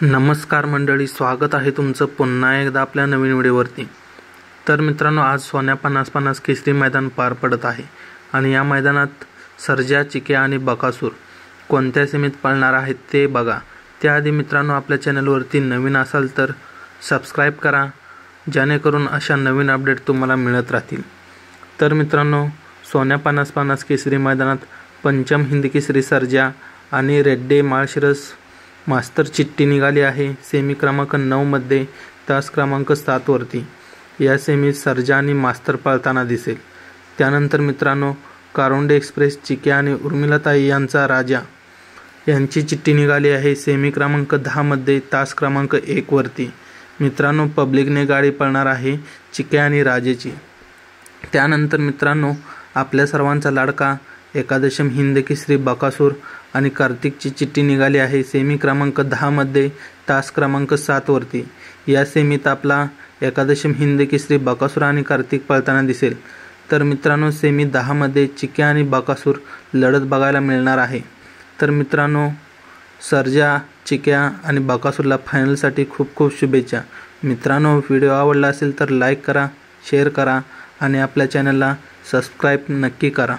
नमस्कार मंडळी, स्वागत आहे तुमचं पुन्हा एकदा आपल्या नवीन व्हिडिओवरती। तर मित्रांनो, आज सोन्या 50-50 केसरी मैदान पार पडत आहे आणि या मैदानात सर्जा, चिक्या आणि बकासूर कोणत्या सीमेत पळणार आहेत ते बघा। त्याआधी मित्रांनो, आपल्या चॅनलवरती नवीन असाल तर सबस्क्राइब करा, जेणेकरून अशा नवीन अपडेट तुम्हाला मिळत राहतील। तर मित्रांनो, सोन्या 50-50 केसरी मैदानात पंचम हिंद केसरी सर्जा आणि रेड्डी माळशिरस मास्तर चिठ्ठी निघाली आहे। सेमी क्रमांक 9 मध्ये तास क्रमांक 7 वरती या सेमीत सर्जा आणि मास्तर पळताना दिसेल। त्यानंतर मित्रांनो, कारोंडे एक्सप्रेस चिक्या आणि उर्मिलाताई यांचा राजा यांची चिठ्ठी निघाली आहे। सेमी क्रमांक 10 मध्ये तास क्रमांक 1 वरती मित्रांनो पब्लिकने गाडी पळणार आहे चिक्या आणि राजेची। त्यानंतर मित्रांनो, आपल्या सर्वांचा लाडका एकादशम हिंद केसरी बकासूर आणि कार्तिकची चिठ्ठी निघाली आहे। सेमी क्रमांक 10 मध्ये तास क्रमांक 7 वरती या सेमीत आपला एकादशम हिंद केसरी बकासूर आणि कार्तिक पळताना दिसेल। तर मित्रांनो, सेमी 10 मध्ये चिक्या आणि बकासूर लढत बघायला मिळणार आहे। तर मित्रांनो, सर्जा, चिक्या आणि बकासूरला फायनलसाठी खूप खूप शुभेच्छा। मित्रांनो, व्हिडिओ आवडला असेल तर लाईक करा, शेअर करा आणि आपल्या चॅनलला सबस्क्राइब नक्की करा।